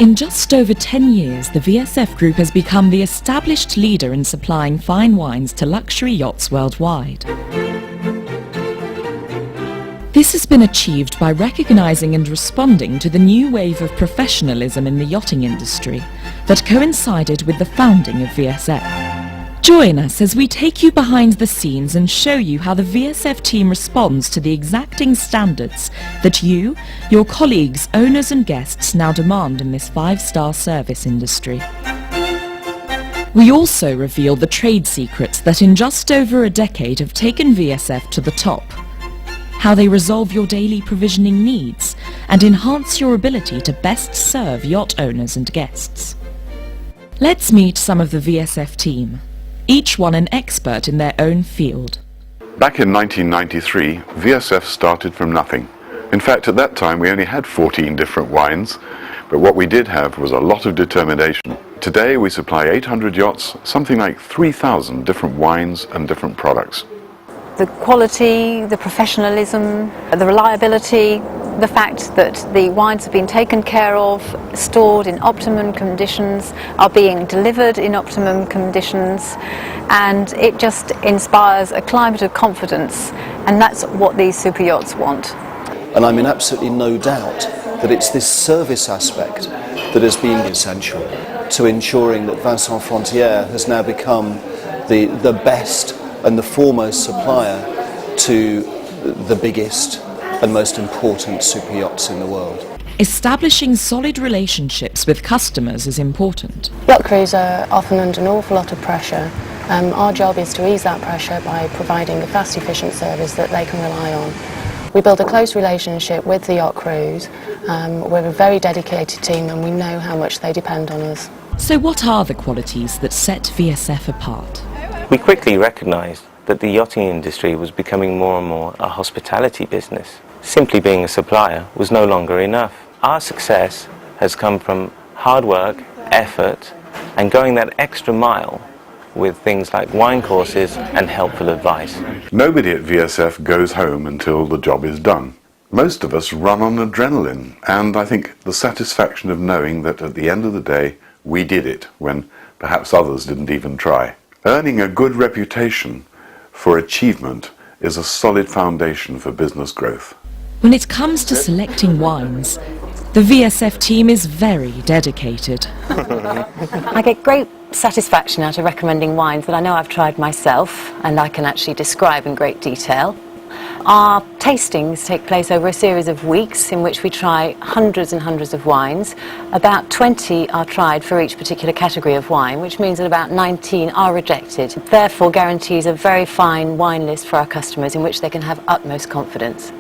In just over 10 years, the VSF Group has become the established leader in supplying fine wines to luxury yachts worldwide. This has been achieved by recognising and responding to the new wave of professionalism in the yachting industry that coincided with the founding of VSF. Join us as we take you behind the scenes and show you how the VSF team responds to the exacting standards that you, your colleagues, owners and guests now demand in this five-star service industry. We also reveal the trade secrets that in just over a decade have taken VSF to the top, how they resolve your daily provisioning needs and enhance your ability to best serve yacht owners and guests. Let's meet some of the VSF team, each one an expert in their own field. Back in 1993, VSF started from nothing. In fact, at that time we only had 14 different wines, but what we did have was a lot of determination. Today we supply 800 yachts, something like 3,000 different wines and different products. The quality, the professionalism, the reliability, the fact that the wines have been taken care of, stored in optimum conditions, are being delivered in optimum conditions, and it just inspires a climate of confidence, and that's what these super yachts want. And I'm in absolutely no doubt that it's this service aspect that has been essential to ensuring that Vincent Frontier has now become the best and the foremost supplier to the biggest and most important super yachts in the world. Establishing solid relationships with customers is important. Yacht crews are often under an awful lot of pressure. Our job is to ease that pressure by providing a fast, efficient service that they can rely on. We build a close relationship with the yacht crews. We're a very dedicated team and we know how much they depend on us. So what are the qualities that set VSF apart? We quickly recognised that the yachting industry was becoming more and more a hospitality business. Simply being a supplier was no longer enough. Our success has come from hard work, effort, and going that extra mile with things like wine courses and helpful advice. Nobody at VSF goes home until the job is done. Most of us run on adrenaline, and I think the satisfaction of knowing that at the end of the day we did it when perhaps others didn't even try. Earning a good reputation for achievement is a solid foundation for business growth. When it comes to selecting wines, the VSF team is very dedicated. I get great satisfaction out of recommending wines that I know I've tried myself and I can actually describe in great detail. Our tastings take place over a series of weeks in which we try hundreds and hundreds of wines. About 20 are tried for each particular category of wine, which means that about 19 are rejected. Therefore guarantees a very fine wine list for our customers in which they can have utmost confidence.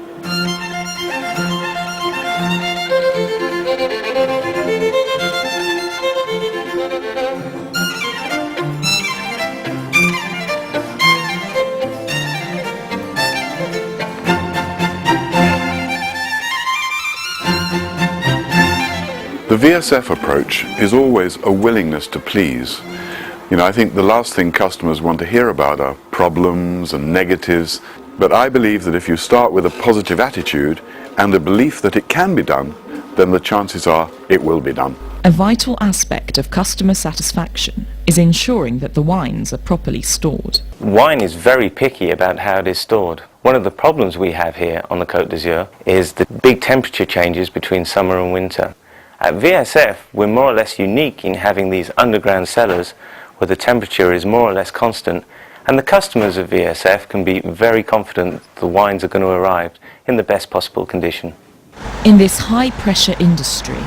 The VSF approach is always a willingness to please. I think the last thing customers want to hear about are problems and negatives, but I believe that if you start with a positive attitude and a belief that it can be done, then the chances are it will be done. A vital aspect of customer satisfaction is ensuring that the wines are properly stored. Wine is very picky about how it is stored. One of the problems we have here on the Côte d'Azur is the big temperature changes between summer and winter. At VSF, we're more or less unique in having these underground cellars where the temperature is more or less constant, and the customers of VSF can be very confident the wines are going to arrive in the best possible condition. In this high-pressure industry,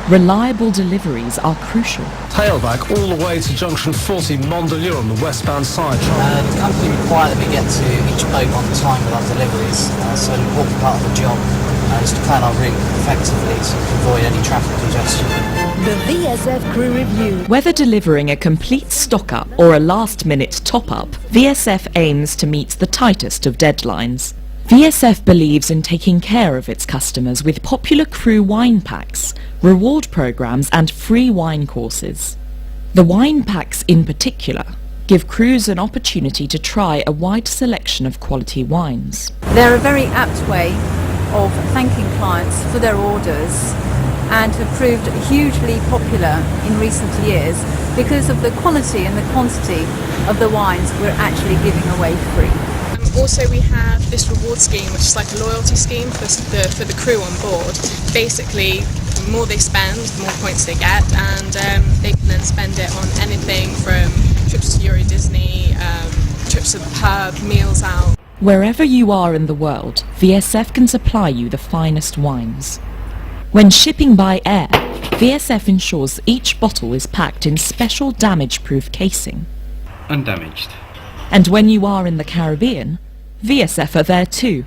reliable deliveries are crucial. Tailback all the way to junction 40 Mondelieu on the westbound side. The company require that we get to each boat on time with our deliveries, so an important part of the job is to plan our route effectively to avoid any traffic congestion. The VSF Crew Review. Whether delivering a complete stock-up or a last-minute top-up, VSF aims to meet the tightest of deadlines. VSF believes in taking care of its customers with popular crew wine packs, reward programs and free wine courses. The wine packs in particular give crews an opportunity to try a wide selection of quality wines. They're a very apt way of thanking clients for their orders and have proved hugely popular in recent years because of the quality and the quantity of the wines we're actually giving away free. Also, we have this reward scheme, which is like a loyalty scheme for the crew on board. Basically, the more they spend, the more points they get, and they can then spend it on anything from trips to Euro Disney, trips to the pub, meals out. Wherever you are in the world, VSF can supply you the finest wines. When shipping by air, VSF ensures each bottle is packed in special damage-proof casing. Undamaged. And when you are in the Caribbean, VSF are there too,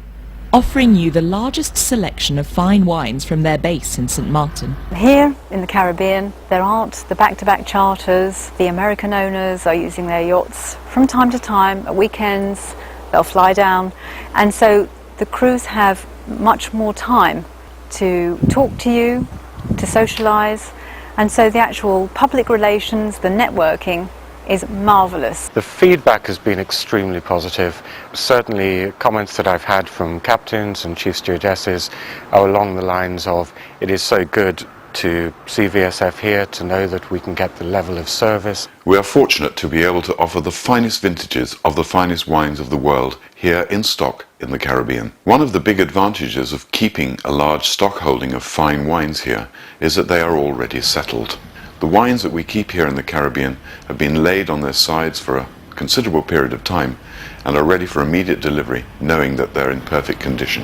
offering you the largest selection of fine wines from their base in St. Martin. Here in the Caribbean, there aren't the back-to-back charters. The American owners are using their yachts from time to time. At weekends, they'll fly down. And so the crews have much more time to talk to you, to socialise. And so the actual public relations, the networking, is marvellous. The feedback has been extremely positive. Certainly comments that I've had from captains and chief stewardesses are along the lines of, it is so good to see VSF here, to know that we can get the level of service. We are fortunate to be able to offer the finest vintages of the finest wines of the world here in stock in the Caribbean. One of the big advantages of keeping a large stock holding of fine wines here is that they are already settled. The wines that we keep here in the Caribbean have been laid on their sides for a considerable period of time and are ready for immediate delivery, knowing that they're in perfect condition.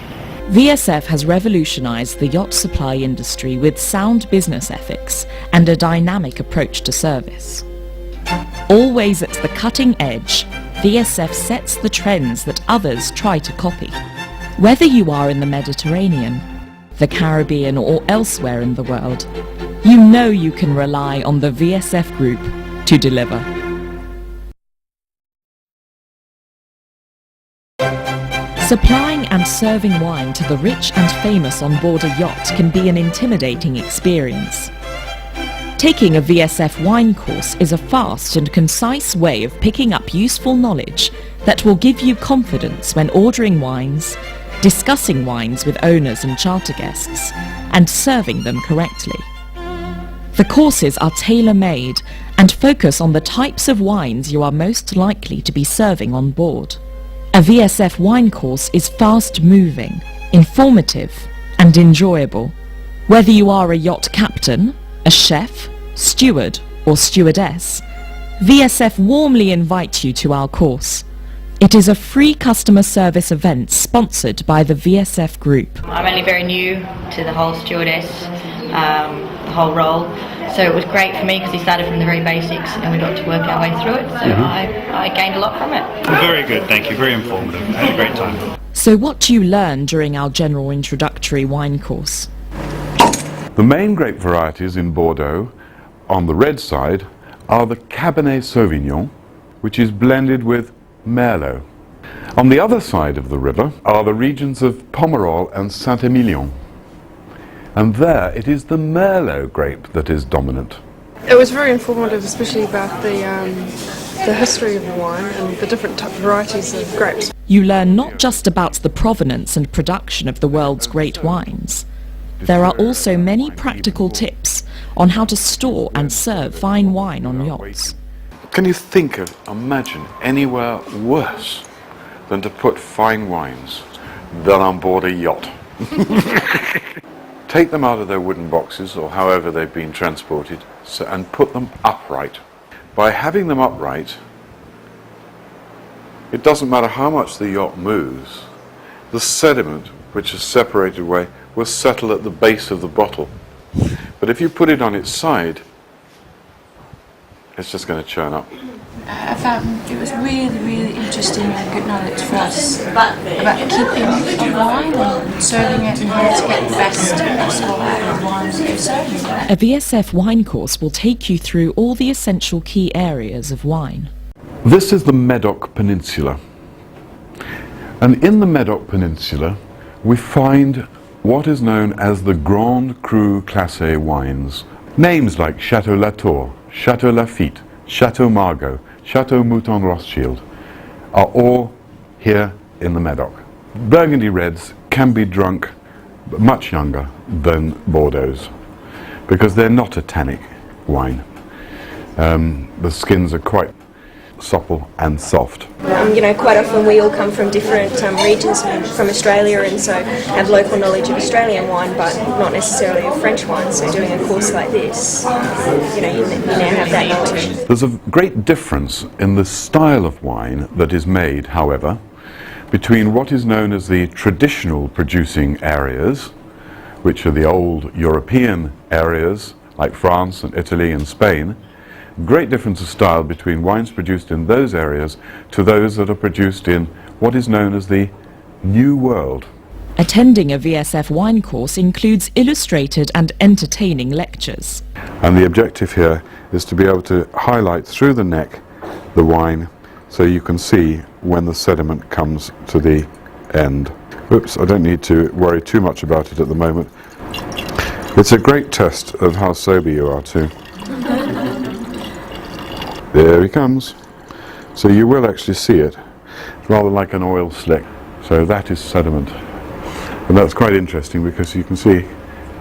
VSF has revolutionised the yacht supply industry with sound business ethics and a dynamic approach to service. Always at the cutting edge, VSF sets the trends that others try to copy. Whether you are in the Mediterranean, the Caribbean or elsewhere in the world, you know you can rely on the VSF Group to deliver. Supplying and serving wine to the rich and famous on board a yacht can be an intimidating experience. Taking a VSF wine course is a fast and concise way of picking up useful knowledge that will give you confidence when ordering wines, discussing wines with owners and charter guests, and serving them correctly. The courses are tailor-made and focus on the types of wines you are most likely to be serving on board. A VSF wine course is fast-moving, informative and enjoyable. Whether you are a yacht captain, a chef, steward or stewardess, VSF warmly invite you to our course. It is a free customer service event sponsored by the VSF Group. I'm only very new to the whole stewardess, the whole role, so it was great for me because he started from the very basics and we got to work our way through it, so I gained a lot from it. Very good, thank you, very informative. I had a great time. So what do you learn during our general introductory wine course? The main grape varieties in Bordeaux on the red side are the Cabernet Sauvignon, which is blended with Merlot. On the other side of the river are the regions of Pomerol and Saint-Emilion. And there it is the Merlot grape that is dominant. It was very informative, especially about the history of the wine and the different varieties of grapes. You learn not just about the provenance and production of the world's great wines. There are also many practical tips on how to store and serve fine wine on yachts. Can you imagine anywhere worse than to put fine wines than on board a yacht? Take them out of their wooden boxes or however they've been transported and put them upright. By having them upright, it doesn't matter how much the yacht moves, the sediment which is separated away will settle at the base of the bottle. But if you put it on its side, it's just going to churn up. I found it was really interesting and good knowledge for us about keeping a wine and serving it and how to get the best possible out of the wines that you're serving. A VSF wine course will take you through all the essential key areas of wine. This is the Medoc Peninsula. And in the Medoc Peninsula, we find what is known as the Grand Cru Classé wines. Names like Chateau Latour, Chateau Lafite, Chateau Margaux, Chateau Mouton Rothschild are all here in the Medoc. Burgundy reds can be drunk much younger than Bordeaux's. because they're not a tannic wine. The skins are quite supple and soft. You know, quite often we all come from different regions from Australia, and so have local knowledge of Australian wine, but not necessarily of French wine. So doing a course like this, you know, you now have that knowledge. There's a great difference in the style of wine that is made, however, between what is known as the traditional producing areas, which are the old European areas like France and Italy and Spain. Great difference of style between wines produced in those areas to those that are produced in what is known as the New World. Attending a VSF wine course includes illustrated and entertaining lectures. And the objective here is to be able to highlight through the neck the wine so you can see when the sediment comes to the end. Oops, I don't need to worry too much about it at the moment. It's a great test of how sober you are too. There he comes. So you will actually see it. It's rather like an oil slick. So that is sediment. And that's quite interesting because you can see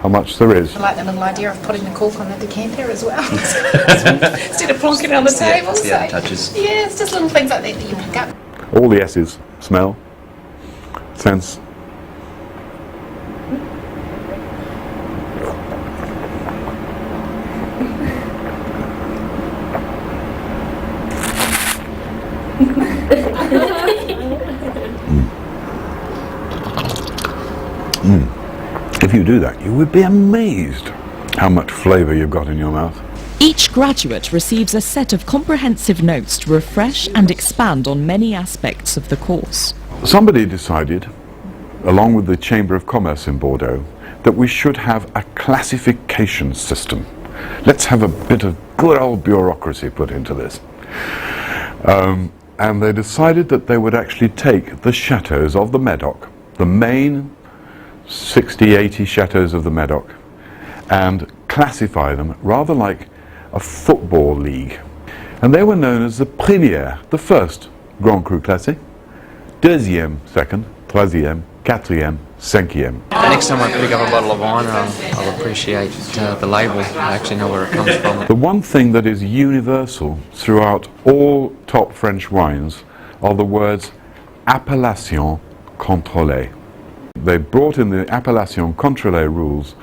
how much there is. I like the little idea of putting the cork on the decanter as well. Instead of plonking it on the table. Yeah, touches. Yeah, it's just little things like that that you pick up. All the S's: smell, sense. If you do that, you would be amazed how much flavour you've got in your mouth. Each graduate receives a set of comprehensive notes to refresh and expand on many aspects of the course. Somebody decided, along with the Chamber of Commerce in Bordeaux, that we should have a classification system. Let's have a bit of good old bureaucracy put into this. And they decided that they would actually take the chateaux of the Medoc, the main 60, 80 chateaux of the Medoc, and classify them rather like a football league. And they were known as the Première, the first Grand Cru Classé, Deuxième, second, Troisième, Quatrième, Cinquième. Next time I pick up a bottle of wine, I'll appreciate the label. I actually know where it comes from. The one thing that is universal throughout all top French wines are the words appellation contrôlée. They brought in the appellation contrôlée rules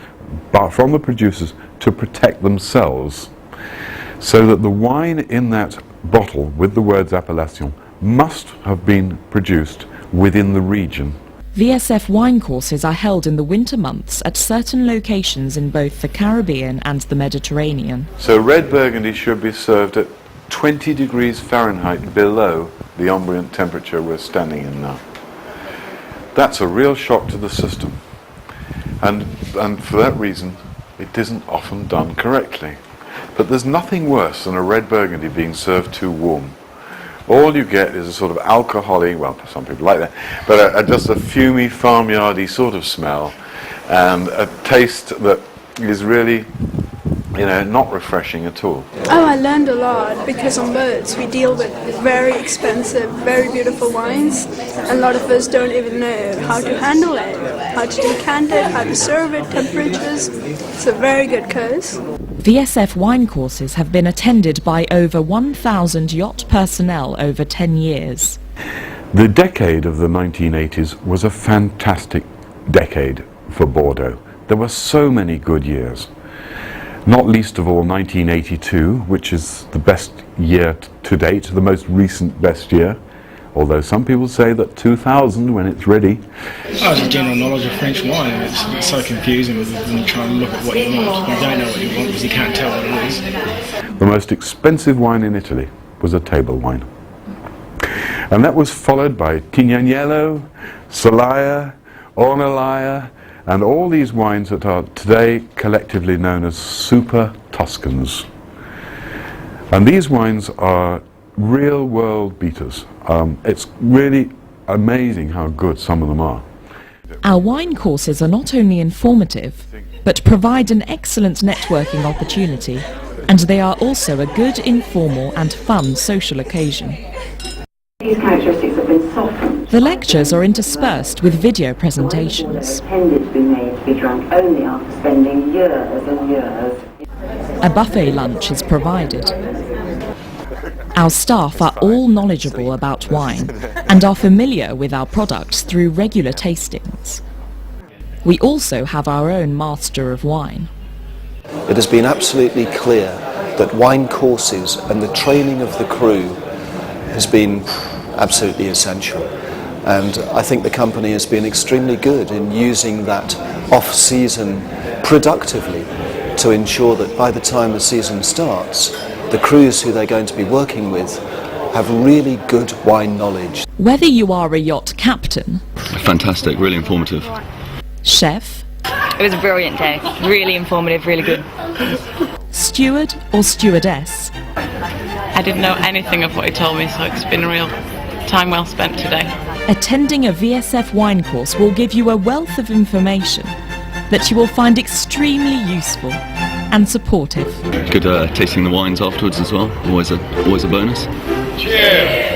from the producers to protect themselves, so that the wine in that bottle with the words appellation must have been produced within the region. VSF wine courses are held in the winter months at certain locations in both the Caribbean and the Mediterranean. So red Burgundy should be served at 20 degrees Fahrenheit below the ambient temperature we're standing in now. That's a real shock to the system. And for that reason, it isn't often done correctly. But there's nothing worse than a red Burgundy being served too warm. All you get is a sort of alcoholic, well, some people like that, but just a fumy, farmyardy sort of smell, and a taste that is really, you know, not refreshing at all. Oh, I learned a lot because on boats we deal with very expensive, very beautiful wines. A lot of us don't even know how to handle it, how to decant it, how to serve it, temperatures. It's a very good course. VSF wine courses have been attended by over 1,000 yacht personnel over 10 years. The decade of the 1980s was a fantastic decade for Bordeaux. There were so many good years. Not least of all 1982, which is the best year to date, the most recent best year. Although some people say that 2000, when it's ready. As a general knowledge of French wine, it's so confusing when you try and look at what you want. You don't know what you want because you can't tell what it is. The most expensive wine in Italy was a table wine. And that was followed by Tignanello, Solaya, Ornellaia, and all these wines that are today collectively known as Super Tuscans. And these wines are real world beaters. It's really amazing how good some of them are. Our wine courses are not only informative, but provide an excellent networking opportunity, and they are also a good informal and fun social occasion. These characteristics have been softened. The lectures are interspersed with video presentations. Intended to be made to be drunk only after spending years and years. A buffet lunch is provided. Our staff are all knowledgeable about wine and are familiar with our products through regular tastings. We also have our own master of wine. It has been absolutely clear that wine courses and the training of the crew has been absolutely essential. And I think the company has been extremely good in using that off-season productively to ensure that by the time the season starts, the crews who they're going to be working with have really good wine knowledge. Whether you are a yacht captain, fantastic, really informative. Chef, it was a brilliant day, really informative, really good. Steward or stewardess, I didn't know anything of what he told me, so it's been a real time well spent today. Attending a VSF wine course will give you a wealth of information that you will find extremely useful and supportive. Good tasting the wines afterwards as well, always a bonus. Cheers!